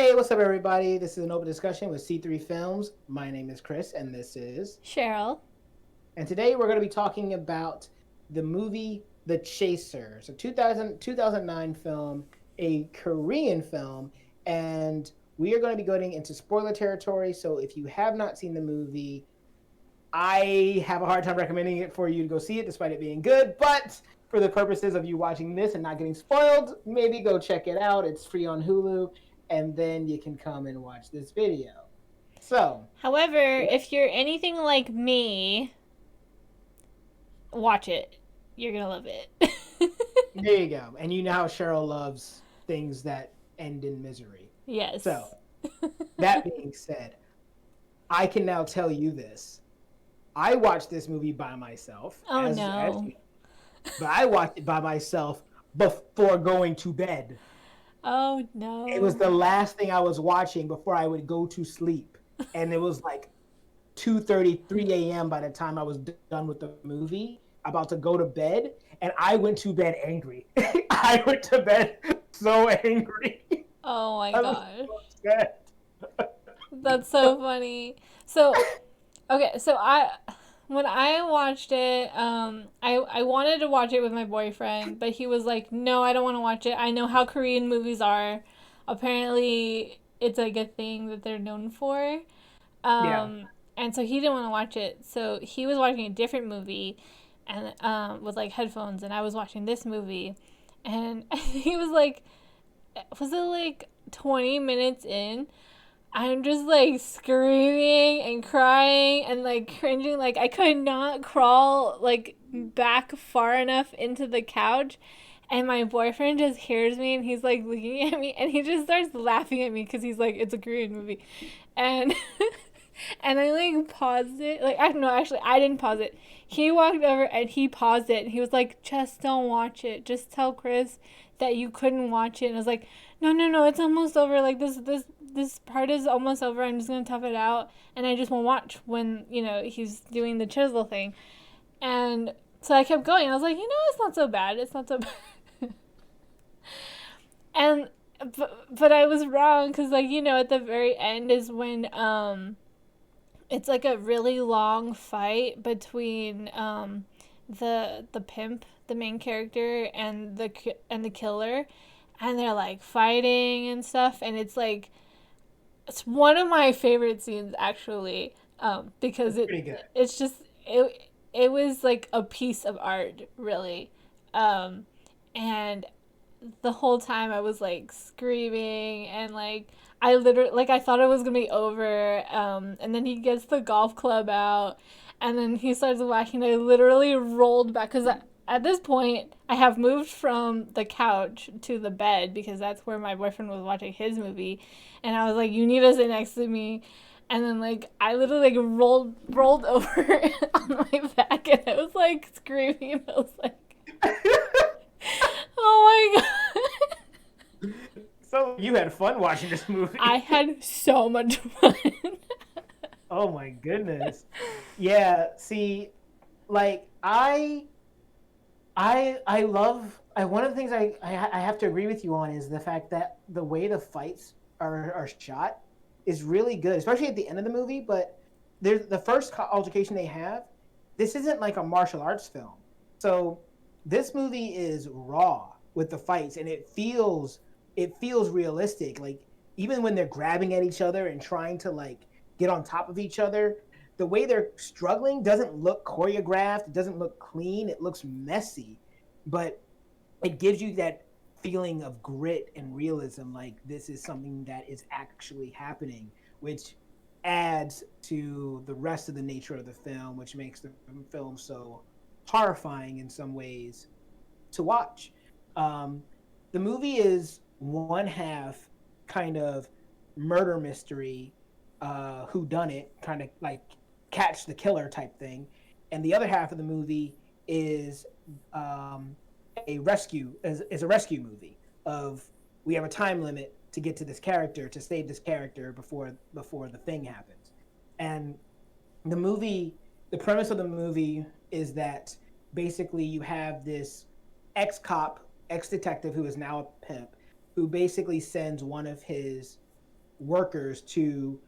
Hey, what's up, everybody? This is an open discussion with C3 Films. My name is Chris, and this is. Cheryl. And today we're going to be talking about the movie The Chaser. It's a 2009 film, a Korean film, and we are going to be going into spoiler territory. So if you have not seen the movie, I have a hard time recommending it for you to go see it, despite it being good. But for the purposes of you watching this and not getting spoiled, maybe go check it out. It's free on Hulu, and then you can come and watch this video. So, However, let, if you're anything like me, watch it. You're gonna love it. there you go. And you know how Cheryl loves things that end in misery. So, Yes. that being said, I can now tell you this. I watched this movie by myself, Oh as no. you, but I watched it by myself before going to bed. Oh It was no. the last thing I was watching before I would go to sleep, and it was like 2:30, 3 a.m. by the time I was done with the movie, about to go to bed, and I went to bed angry. I went to bed so angry. Oh my I was gosh. so upset. That's so funny. So, okay, so when I watched it, I wanted to watch it with my boyfriend, but he was like, "No, I don't want to watch it. I know how Korean movies are. Apparently, it's like a thing that they're known for." Yeah. And so he didn't want to watch it. So he was watching a different movie, and with like headphones, and I was watching this movie, and he was it like 20 minutes in? I'm just like screaming and crying and like cringing. Like I could not crawl like back far enough into the couch. And my boyfriend just hears me and he's like looking at me and he just starts laughing at me because he's like, it's a Korean movie. And and I like paused it. Like I don't know, actually I didn't pause it. He walked over and he paused it and he was like, just don't watch it. Just tell Chris that you couldn't watch it. And I was like, no, no, no, it's almost over. Like this part is almost over. I'm just gonna tough it out, and I just won't watch when he's doing the chisel thing. And so I kept going. I was like, it's not so bad. It's not so bad. And but I was wrong because at the very end is when it's like a really long fight between the pimp, the main character, and the killer, and they're like fighting and stuff, and it's one of my favorite scenes actually, because It's pretty good. it's just it was like a piece of art really, and the whole time I was like screaming and like I literally like I thought it was gonna be over, and then he gets the golf club out, and then he starts whacking. I literally rolled back because at this point I have moved from the couch to the bed because that's where my boyfriend was watching his movie, and I was like, "You need to sit next to me." And then like I literally like rolled over on my back and I was like screaming. I was like, "Oh my god!" So you had fun watching this I movie. had so much fun. Oh my goodness. Yeah, see, like I love one of the things I have to agree with you on is the fact that the way the fights are shot is really good, especially at the end of the movie. But there's the first altercation they have. This isn't like a martial arts film, so this movie is raw with the fights, and it feels realistic. Like even when they're grabbing at each other and trying to like get on top of each other, the way they're struggling doesn't look choreographed. It doesn't look clean. It looks messy, but it gives you that feeling of grit and realism. Like this is something that is actually happening, which adds to the rest of the nature of the film, which makes the film so horrifying in some ways to watch. Um, the movie is one half kind of murder mystery, who done it, kind of like catch the killer type thing, and the other half of the movie is um, is a rescue movie of we have a time limit to get to this character to save this character before the thing happens, and the movie the premise of the movie is that basically you have this ex cop, ex detective who is now a pimp, who basically sends one of his workers to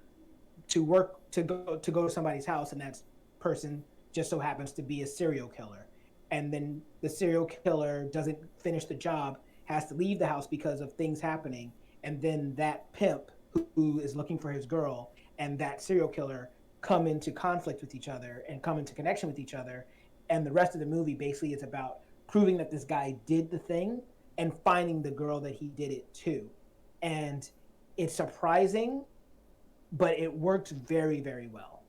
work to go to somebody's house, and that person just so happens to be a serial killer. And then the serial killer doesn't finish the job, has to leave the house because of things happening, and then that pimp who is looking for his girl and that serial killer come into conflict with each other and come into connection with each other. And the rest of the movie basically is about proving that this guy did the thing and finding the girl that he did it to. And it's surprising, but it works very, very well.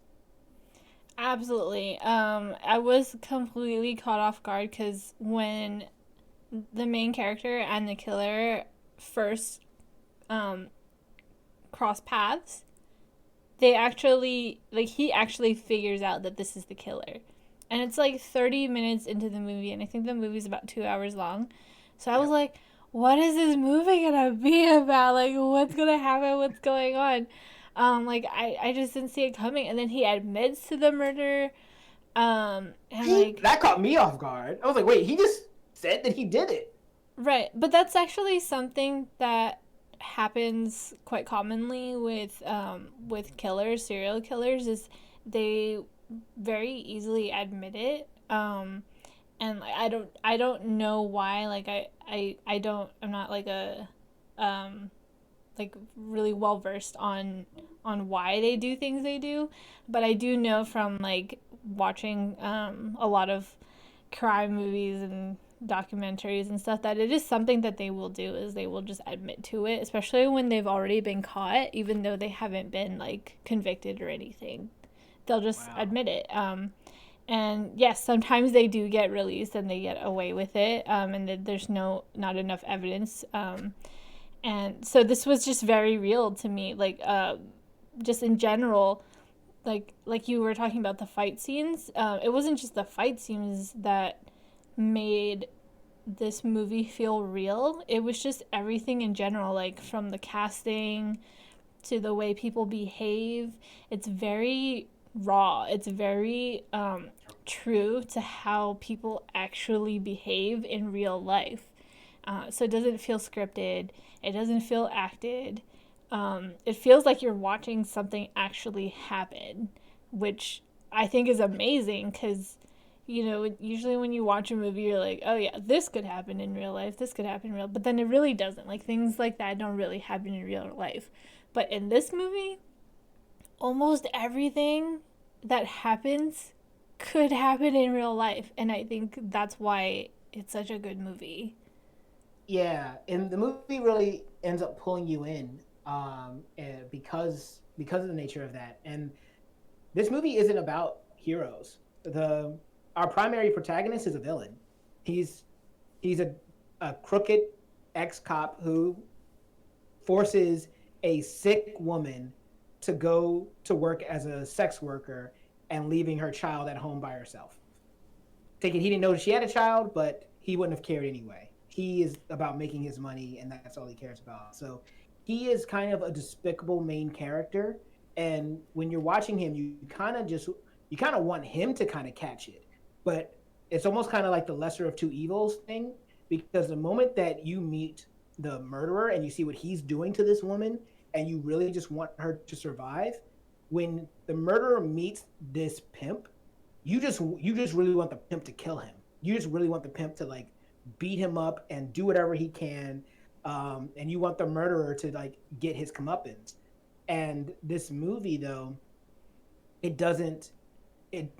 Absolutely. I was completely caught off guard because when the main character and the killer first um, cross paths, they actually, like, he actually figures out that this is the killer. And it's like 30 minutes into the movie, and I think the movie's about 2 hours long. So I was Yep. like, what is this movie gonna be about? Like, what's gonna happen? What's going on? Like, I just didn't see it coming. And then he admits to the murder. And like, That caught me off guard. I was like, wait, he just said that he did it. right. But that's actually something that happens quite commonly with killers, serial killers, is they very easily admit it. And like, I don't know why. Like I don't, I'm not like a um like really well versed on why they do things they do, but I do know from like watching a lot of crime movies and documentaries and stuff that it is something that they will do, is they will just admit to it, especially when they've already been caught, even though they haven't been like convicted or anything. They'll just Wow. admit it. And yes, sometimes they do get released and they get away with it, and there's not enough evidence. And so this was just very real to me, like just in general, like you were talking about the fight scenes. It wasn't just the fight scenes that made this movie feel real. It was just everything in general, like from the casting to the way people behave. It's very raw. It's very true to how people actually behave in real life. So it doesn't feel scripted. It doesn't feel acted. It feels like you're watching something actually happen, which I think is amazing because, you know, usually when you watch a movie, you're like, oh yeah, this could happen in real life, this could happen in real, but then it really doesn't. Like things like that don't really happen in real life. But in this movie, almost everything that happens could happen in real life, and I think that's why it's such a good movie. Yeah, and the movie really ends up pulling you in, because of the nature of that. And this movie isn't about heroes. The Our primary protagonist is a villain. He's he's a crooked ex cop who forces a sick woman to go to work as a sex worker and leaving her child at home by herself. Thinking he didn't know she had a child, but he wouldn't have cared anyway. He is about making his money, and that's all he cares about. So he is kind of a despicable main character, and when you're watching him, you kind of want him to kind of catch it, but it's almost kind of like the lesser of two evils thing, because the moment that you meet the murderer and you see what he's doing to this woman, and you really just want her to survive, when the murderer meets this pimp, you just really want the pimp to kill him. You just really want the pimp to like beat him up and do whatever he can, and you want the murderer to like get his comeuppance. And this movie, though, it doesn't.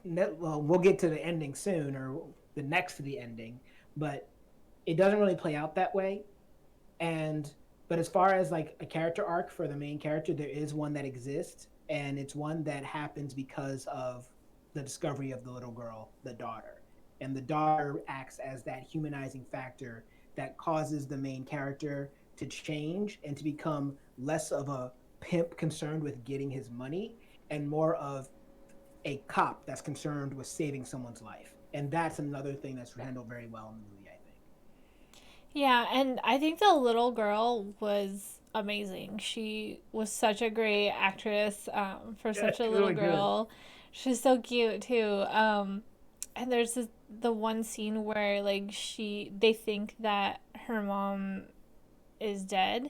Well, we'll get to the ending soon, or the next to the ending, but it doesn't really play out that way. And but as far as like a character arc for the main character, there is one that exists, and it's one that happens because of the discovery of the little girl, the daughter. And the daughter acts as that humanizing factor that causes the main character to change and to become less of a pimp concerned with getting his money and more of a cop that's concerned with saving someone's life. And that's another thing that's handled very well in the movie, I think. Yeah, and I think the little girl was amazing. She was such a great actress, for Yeah, such a she's little really good. girl. She's so cute too. And there's the one scene where like they think that her mom is dead,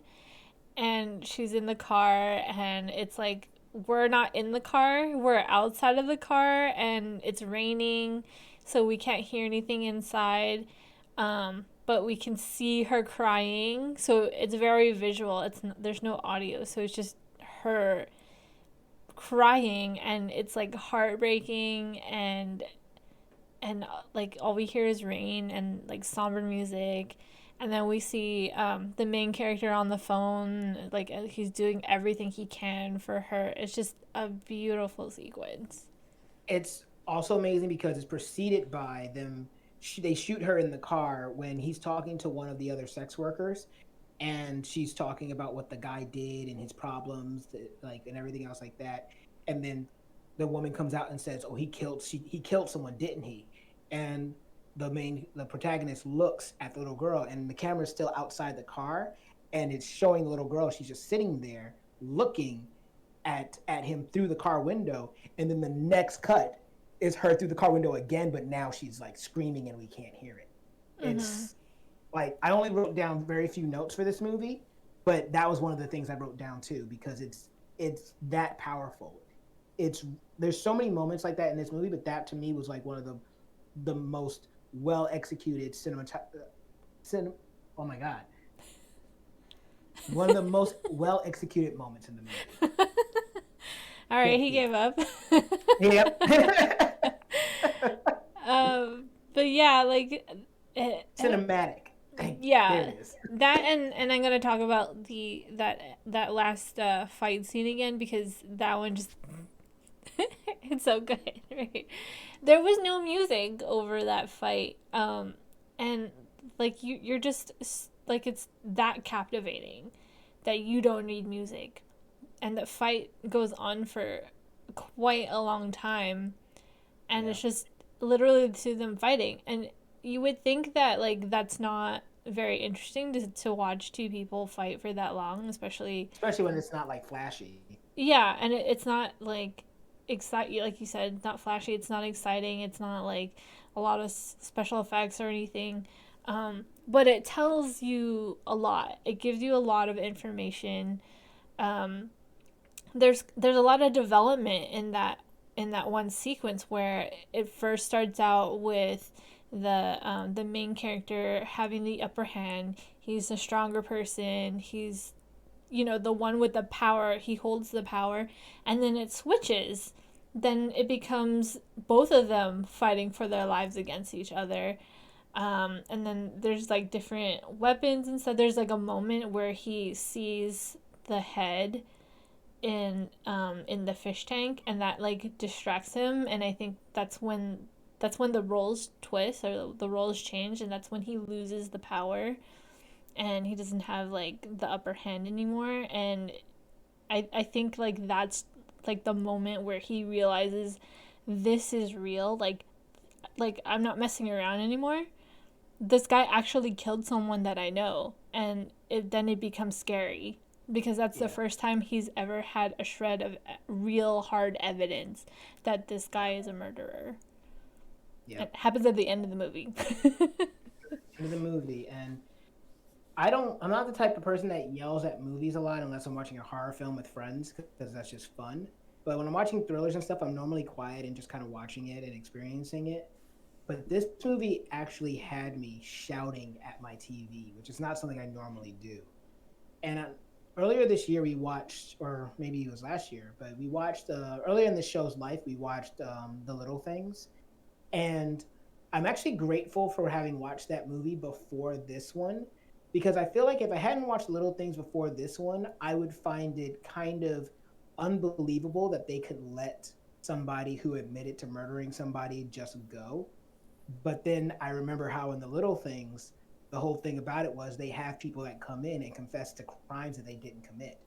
and she's in the car, and it's like we're not in the car, we're outside of the car, and it's raining, so we can't hear anything inside. But we can see her crying, so it's very visual. There's no audio, so it's just her crying, and it's like heartbreaking, and like all we hear is rain and like somber music, and then we see the main character on the phone, like he's doing everything he can for her. It's just a beautiful sequence. It's also amazing because it's preceded by them. They shoot her in the car when he's talking to one of the other sex workers, and she's talking about what the guy did and his problems, like, and everything else like that. And then the woman comes out and says, "Oh, he killed someone, didn't he?" And the protagonist looks at the little girl, and the camera's still outside the car, and it's showing the little girl. She's just sitting there looking at him through the car window, and then the next cut is her through the car window again, but now she's like screaming and we can't hear it. Mm-hmm. It's like I only wrote down very few notes for this movie, but that was one of the things I wrote down too because it's that powerful. It's There's so many moments like that in this movie, but that to me was like one of the most well executed oh my god, one of the most well executed moments in the movie. All right, he gave up. Yep. But yeah, like Cinematic. yeah, There it is. that, and I'm gonna talk about that last fight scene again because that one just it's so good, right? There was no music over that fight, and like you're just like it's that captivating that you don't need music, and the fight goes on for quite a long time, and Yeah. it's just literally to them fighting, and you would think that like that's not very interesting to watch two people fight for that long, especially Especially when it's not like flashy. yeah, and it's not like excite like you said, not flashy. It's not exciting. It's not like a lot of special effects or anything. But it tells you a lot. It gives you a lot of information. Um, there's a lot of development in that one sequence where it first starts out with the main character having the upper hand. He's a stronger person. He's the one with the power. He holds the power, and then it switches. Then it becomes both of them fighting for their lives against each other. And then there's like different weapons and stuff. There's like a moment where he sees the head in the fish tank, and that like distracts him, and I think that's when the roles twist or the roles change, and that's when he loses the power and he doesn't have like the upper hand anymore. And I think like that's like the moment where he realizes this is real, like I'm not messing around anymore. This guy actually killed someone that I know, and then it becomes scary because that's the Yeah. first time he's ever had a shred of real hard evidence that this guy is a murderer. It Yep. happens at the end of the movie. Into the movie, and I'm not the type of person that yells at movies a lot unless I'm watching a horror film with friends because that's just fun. But when I'm watching thrillers and stuff, I'm normally quiet and just kind of watching it and experiencing it. But this movie actually had me shouting at my TV, which is not something I normally do. And earlier this year, we watched, or maybe it was last year, but we watched earlier in the show's life, we watched The Little Things. And I'm actually grateful for having watched that movie before this one because I feel like if I hadn't watched Little Things before this one, I would find it kind of unbelievable that they could let somebody who admitted to murdering somebody just go. But then I remember how in The Little Things, the whole thing about it was they have people that come in and confess to crimes that they didn't commit.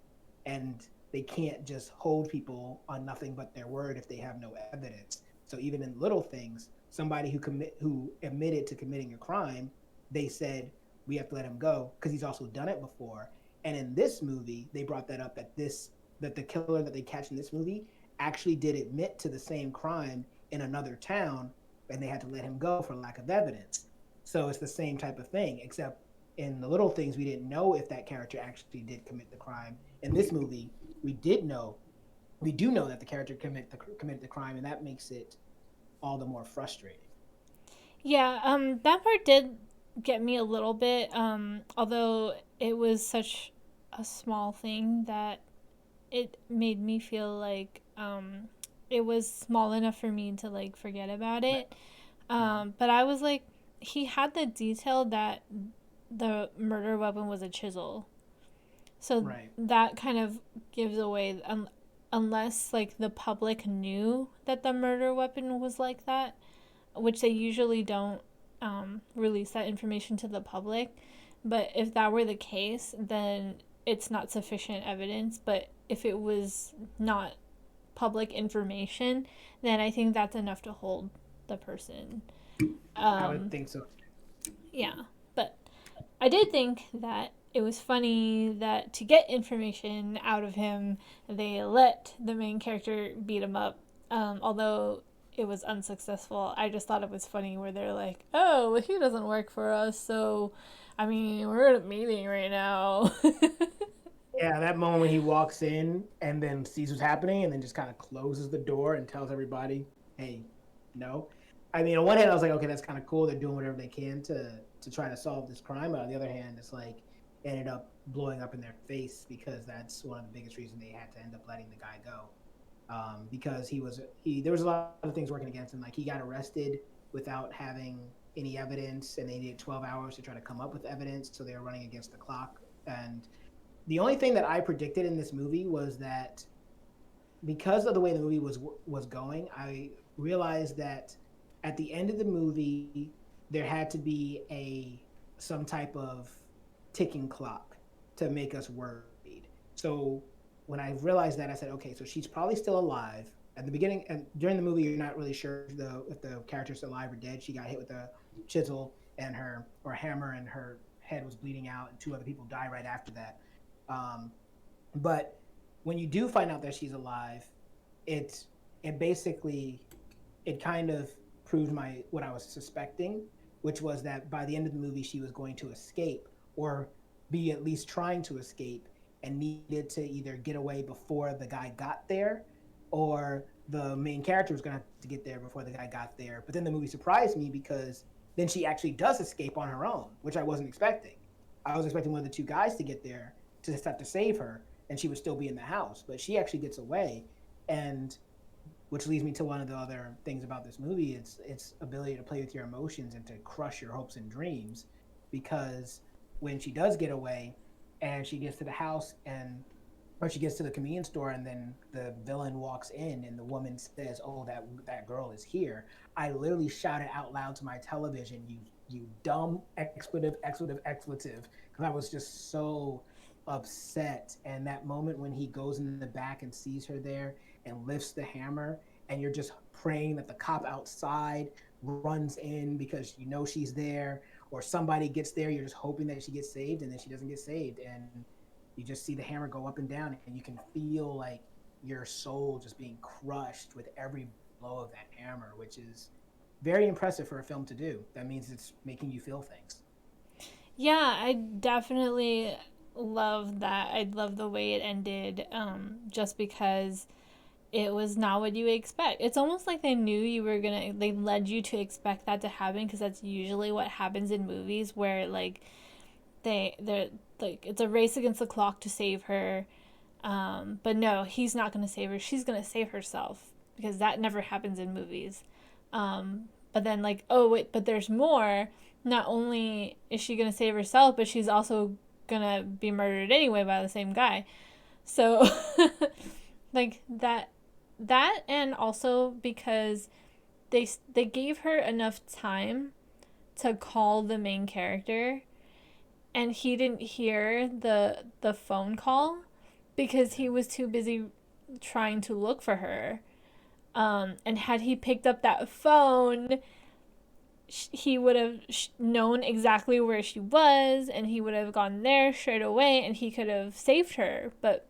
And they can't just hold people on nothing but their word if they have no evidence. So even in Little Things, somebody who admitted to committing a crime, they said we have to let him go because he's also done it before. And in this movie, they brought that up that the killer that they catch in this movie actually did admit to the same crime in another town, and they had to let him go for lack of evidence. So it's the same type of thing, except in the little things, we didn't know if that character actually did commit the crime. In this movie, we did know, we do know that the character committed the crime, and that makes it all the more frustrating. Yeah, that part did get me a little bit, although it was such a small thing that it made me feel like it was small enough for me to like forget about Right. it. Mhm. But I was like, he had the detail that the murder weapon was a chisel. So Right. that kind of gives away, unless like the public knew that the murder weapon was like that, which they usually don't release that information to the public. But if that were the case, then it's not sufficient evidence. But if it was not public information, then I think that's enough to hold the person. I would Um, think so. yeah, but I did think that it was funny that to get information out of him, they let the main character beat him up. Although it was unsuccessful, I just thought it was funny where they're like, "Oh, well, he doesn't work for us, so I mean, we're at a meeting right now." Yeah, that moment when he walks in and then sees what's happening and then just kind of closes the door and tells everybody, "Hey, no." I mean, on one hand, I was like, okay, that's kind of cool. They're doing whatever they can to try to solve this crime. But on the other hand, it's like it ended up blowing up in their face because that's one of the biggest reasons they had to end up letting the guy go. Because he there was a lot of things working against him. Like he got arrested without having any evidence, and they needed 12 hours to try to come up with evidence. So they were running against the clock. And the only thing that I predicted in this movie was that because of the way the movie was going, I realized that at the end of the movie there had to be a some type of ticking clock to make us worried. So when I realized that, I said, okay, so she's probably still alive. At the beginning and during the movie, you're not really sure if the character's alive or dead. She got hit with a chisel and her or a hammer, and her head was bleeding out, and two other people died right after that. Um, but when you do find out that she's alive, it it basically it kind of proved my what I was suspecting, which was that by the end of the movie she was going to escape or be at least trying to escape and needed to either get away before the guy got there or the main character was going to have to get there before the guy got there. But then the movie surprised me because then she actually does escape on her own, which I wasn't expecting. I was expecting one of the two guys to get there to just have to save her and she would still be in the house, but she actually gets away. And which leads me to one of the other things about this movie, its ability to play with your emotions and to crush your hopes and dreams, because when she does get away and she gets to the house and or she gets to the convenience store and then the villain walks in and the woman says, "Oh, that girl is here," I literally shouted out loud to my television, "You dumb expletive," because I was just so upset. And that moment when he goes in the back and sees her there and lifts the hammer, and you're just praying that the cop outside runs in because you know she's there, or somebody gets there, you're just hoping that she gets saved, and then she doesn't get saved, and you just see the hammer go up and down, and you can feel like your soul just being crushed with every blow of that hammer, which is very impressive for a film to do. That means it's making you feel things. Yeah, I definitely love that. I love the way it ended, just because it was not what you expect. It's almost like they knew you were gonna, they led you to expect that to happen, because that's usually what happens in movies where like they're like it's a race against the clock to save her. But no, he's not gonna save her. She's gonna save herself, because that never happens in movies. But then like, oh wait, but there's more. Not only is she gonna save herself, but she's also gonna be murdered anyway by the same guy. So like that and also because they gave her enough time to call the main character, and he didn't hear the phone call because he was too busy trying to look for her. And had he picked up that phone, he would have known exactly where she was, and he would have gone there straight away, and he could have saved her. But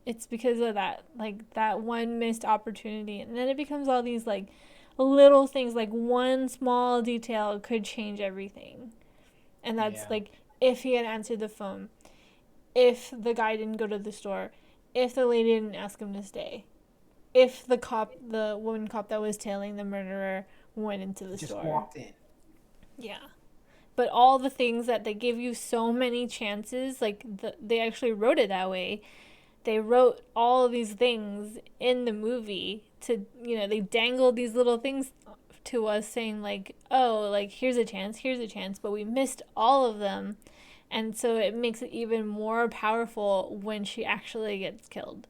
it's because of that, like that one missed opportunity, and then it becomes all these like little things, like one small detail could change everything. And that's Yeah. like if he had answered the phone, if the guy didn't go to the store, if the lady didn't ask him to stay, if the woman cop that was tailing the murderer went into the Just store. walked in. Yeah. But all the things that they give you so many chances, like they actually wrote it that way. They wrote all of these things in the movie to, they dangled these little things to us saying like, oh, like here's a chance, but we missed all of them. And so it makes it even more powerful when she actually gets killed.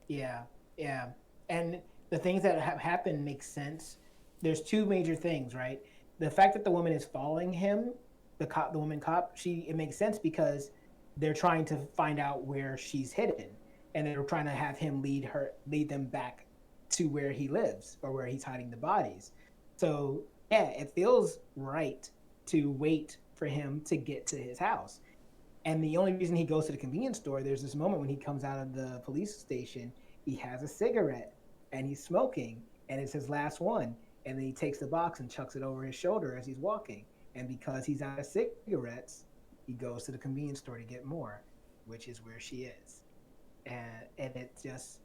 Yeah, yeah. And the things that have happened make sense. There's two major things, right? The fact that the woman is following him, the woman cop, she it makes sense because they're trying to find out where she's hidden, and they're trying to have him lead them back to where he lives or where he's hiding the bodies. So yeah, it feels right to wait for him to get to his house. And the only reason he goes to the convenience store, there's this moment when he comes out of the police station, he has a cigarette and he's smoking, and it's his last one. And then he takes the box and chucks it over his shoulder as he's walking. And because he's out of cigarettes, he goes to the convenience store to get more, which is where she is. And it just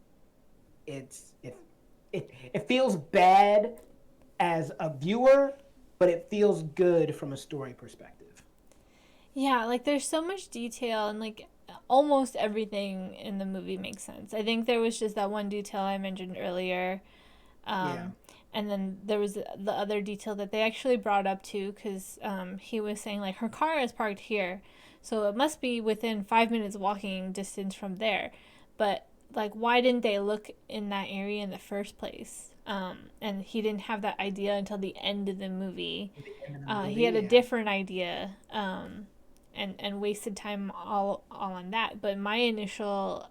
it's it feels bad as a viewer, but it feels good from a story perspective. Yeah, like there's so much detail and like almost everything in the movie makes sense. I think there was just that one detail I mentioned earlier. Yeah. Um, and then there was the other detail that they actually brought up too, because he was saying like her car is parked here, so it must be within 5 minutes walking distance from there. But like, why didn't they look in that area in the first place? And he didn't have that idea until the end of the movie. At the end of the He movie, had a yeah. different idea, and wasted time all on that. But my initial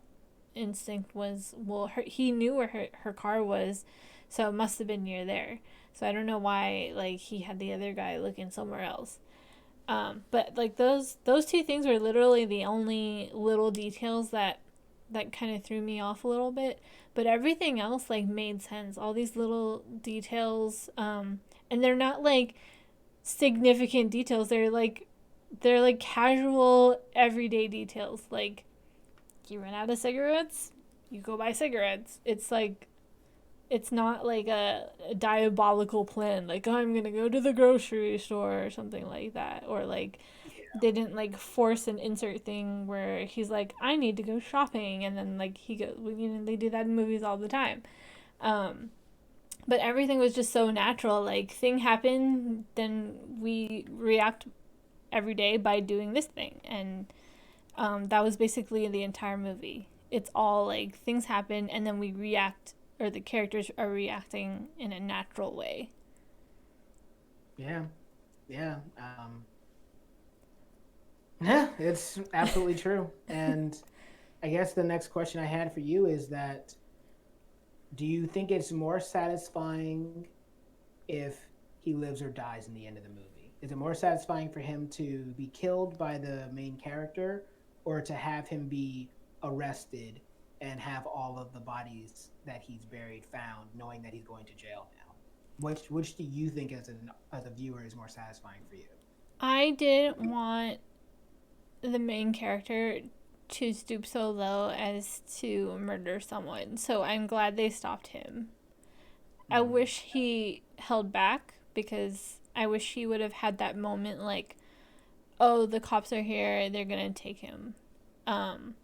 instinct was, well, he knew where her car was, so it must have been near there. So I don't know why like he had the other guy looking somewhere else. But like those two things were literally the only little details that kind of threw me off a little bit. But everything else like made sense. All these little details, and they're not like significant details. They're like casual everyday details. Like you run out of cigarettes, you go buy cigarettes. It's not like a diabolical plan, like, oh, I'm gonna go to the grocery store or something like that. Or like they didn't like force an insert thing where he's like, I need to go shopping, and then like he goes, they do that in movies all the time. Um, but everything was just so natural. Like thing happened, then we react every day by doing this thing, and that was basically the entire movie. It's all like things happen and then we react, or the characters are reacting in a natural way. Yeah. Yeah. Yeah, it's absolutely true. And I guess the next question I had for you is that do you think it's more satisfying if he lives or dies in the end of the movie? Is it more satisfying for him to be killed by the main character or to have him be arrested and have all of the bodies that he's buried found, knowing that he's going to jail now? Which do you think as a viewer is more satisfying for you? I didn't want the main character to stoop so low as to murder someone, so I'm glad they stopped him. I Mm, wish he held back, because I wish he would have had that moment like, oh, the cops are here, they're gonna take him. Um,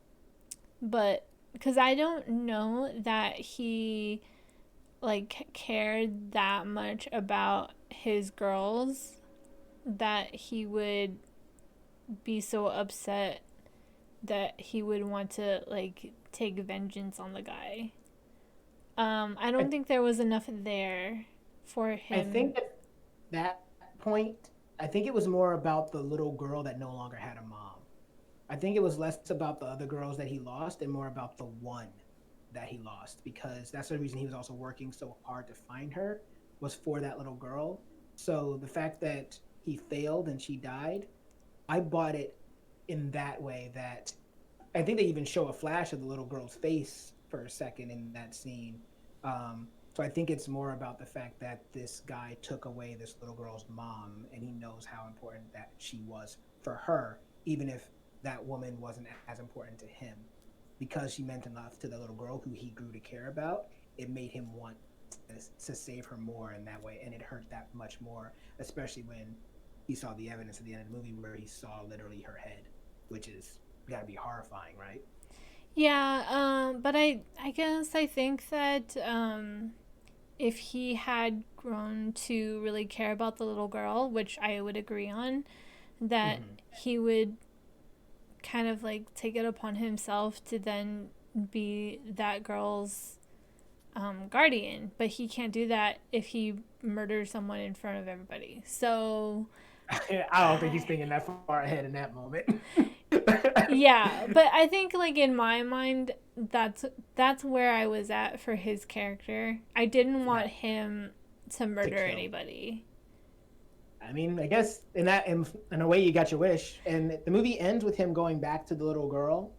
but because I don't know that he like cared that much about his girls that he would be so upset that he would want to like take vengeance on the guy. I I don't think there was enough there for I him. think at that point, I think it was more about the little girl that no longer had a mom. I think it was less about the other girls that he lost and more about the one that he lost, because that's the reason he was also working so hard to find her, was for that little girl. So the fact that he failed and she died, I bought it in that way. That I think they even show a flash of the little girl's face for a second in that scene. So I think it's more about the fact that this guy took away this little girl's mom, and he knows how important that she was for her, even if that woman wasn't as important to him, because she meant enough to the little girl who he grew to care about. It made him want to save her more in that way, and it hurt that much more, especially when he saw the evidence at the end of the movie where he saw literally her head, which is got to be horrifying, right? Yeah, but I guess I think that if he had grown to really care about the little girl, which I would agree on, that Mm-hmm. he would kind of like take it upon himself to then be that girl's guardian. But he can't do that if he murders someone in front of everybody. So I don't think he's thinking that far ahead in that moment. yeah, but I think like in my mind that's where I was at for his character. I didn't want Yeah, him to to murder kill. anybody. I mean, I guess in a way you got your wish, and the movie ends with him going back to the little girl,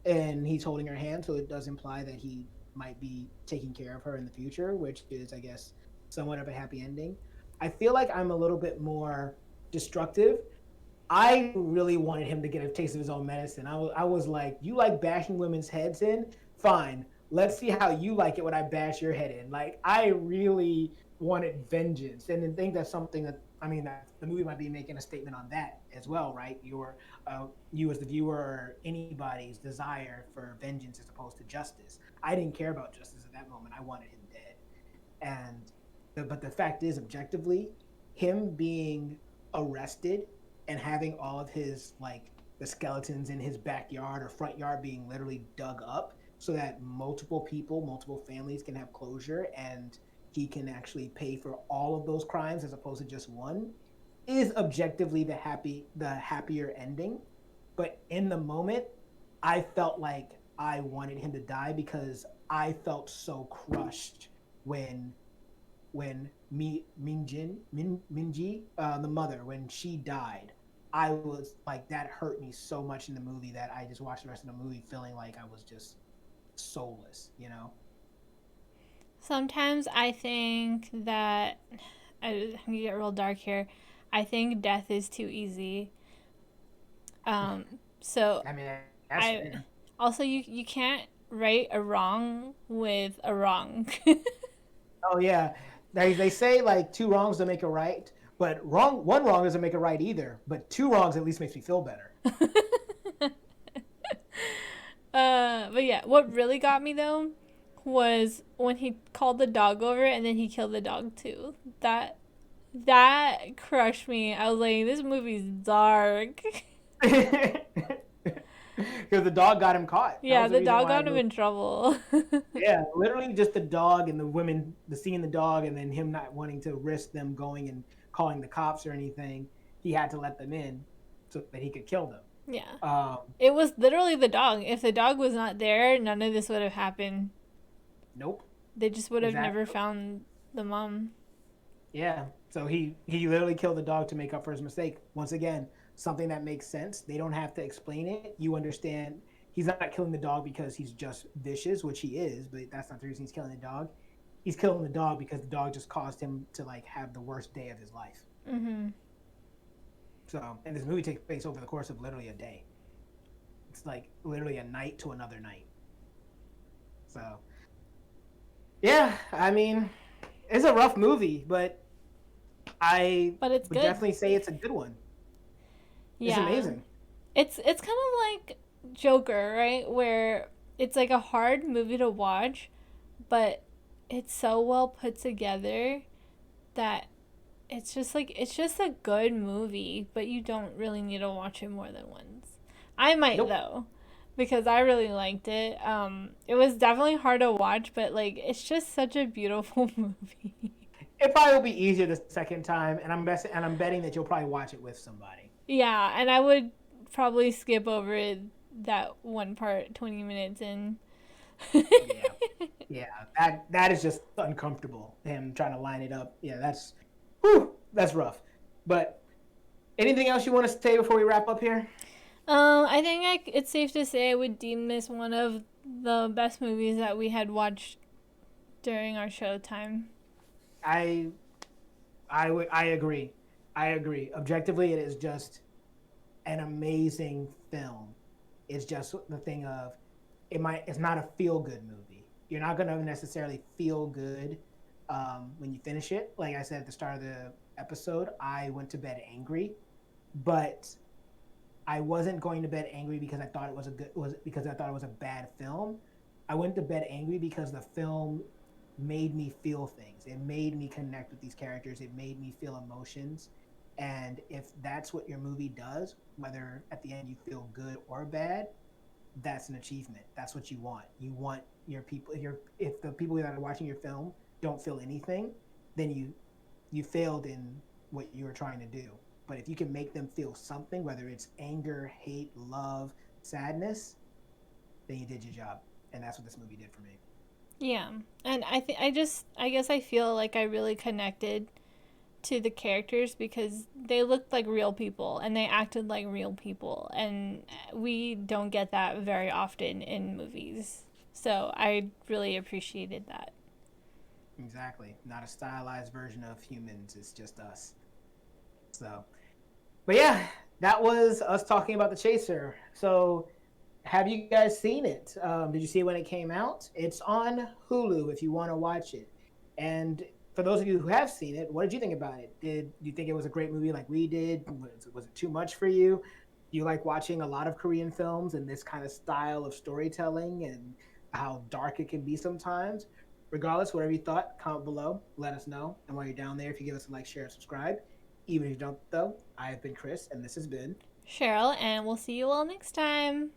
and he's holding her hand, so it does imply that he might be taking care of her in the future, which is, I guess, somewhat of a happy ending. I feel like I'm a little bit more destructive. I really wanted him to get a taste of his own medicine. I was like, you like bashing women's heads in? Fine. Let's see how you like it when I bash your head in. Like, I really wanted vengeance. And I think that's something that, I mean, that the movie might be making a statement on that as well, right? You as the viewer or anybody's desire for vengeance as opposed to justice. I didn't care about justice at that moment. I wanted him dead. But the fact is, objectively, him being arrested and having all of his like the skeletons in his backyard or front yard being literally dug up so that multiple people, multiple families can have closure and he can actually pay for all of those crimes as opposed to just one is objectively the happier ending. But in the moment, I felt like I wanted him to die because I felt so crushed when Minji, the mother, when she died. I was like, that hurt me so much in the movie that I just watched the rest of the movie feeling like I was just soulless, you know? Sometimes I think that I'm gonna get real dark here. I think death is too easy. Um, so I mean, that's I fair. also you can't right a wrong with a wrong. Oh yeah, they say like two wrongs don't make a right, but one wrong doesn't make a right either. But two wrongs at least makes me feel better. But yeah, what really got me though was when he called the dog over and then he killed the dog too. That crushed me. I was like, this movie's dark. Because the dog got him caught. That Yeah, was the the reason dog why. got him in trouble. Yeah, literally just the dog and the women, the seeing the dog, and then him not wanting to risk them going and calling the cops or anything. He had to let them in so that he could kill them. Yeah. Um, It was literally the dog. If the dog was not there, none of this would have happened. nope, They just would have never exactly. found the mom. Yeah. So he literally killed the dog to make up for his mistake. Once again, something that makes sense. They don't have to explain it. You understand. He's not killing the dog because he's just vicious, which he is, but that's not the reason he's killing the dog. He's killing the dog because the dog just caused him to like have the worst day of his life. Mm-hmm. So, and this movie takes place over the course of literally a day. It's like literally a night to another night. So, yeah, I mean, it's a rough movie, but I But it's would good. definitely say it's a good one. It's Yeah. amazing. It's kind of like Joker, right? Where it's like a hard movie to watch, but it's so well put together that it's just a good movie, but you don't really need to watch it more than once. I might Nope. though, because I really liked it. It was definitely hard to watch, but like it's just such a beautiful movie. It probably will be easier the second time, and I'm betting that you'll probably watch it with somebody. Yeah, and I would probably skip over it, that one part 20 minutes in. Yeah, yeah. That is just uncomfortable. Him trying to line it up. Yeah, that's rough. But anything else you want to say before we wrap up here? I think it's safe to say I would deem this one of the best movies that we had watched during our showtime. I I agree. I agree. Objectively, it is just an amazing film. It's just the thing of it's not a feel good movie. You're not gonna necessarily feel good when you finish it. Like I said at the start of the episode, I went to bed angry, but I wasn't going to bed angry because I thought it was a good was because I thought it was a bad film. I went to bed angry because the film made me feel things. It made me connect with these characters. It made me feel emotions. And if that's what your movie does, whether at the end you feel good or bad, that's an achievement. That's what you want. You want your people. If the people that are watching your film don't feel anything, then you failed in what you were trying to do. But if you can make them feel something, whether it's anger, hate, love, sadness, then you did your job. And that's what this movie did for me. Yeah. And I guess I feel like I really connected to the characters because they looked like real people and they acted like real people, and we don't get that very often in movies. So I really appreciated that. Exactly. Not a stylized version of humans. It's just us. So, but yeah, that was us talking about The Chaser. So, have you guys seen it? Did you see it when it came out? It's on Hulu if you want to watch it. And for those of you who have seen it, what did you think about it? Did you think it was a great movie like we did? Was it too much for you? Do you like watching a lot of Korean films and this kind of style of storytelling and how dark it can be sometimes? Regardless, whatever you thought, comment below. Let us know. And while you're down there, if you give us a like, share, and subscribe. Even if you don't, though, I've been Chris, and this has been Cheryl, and we'll see you all next time.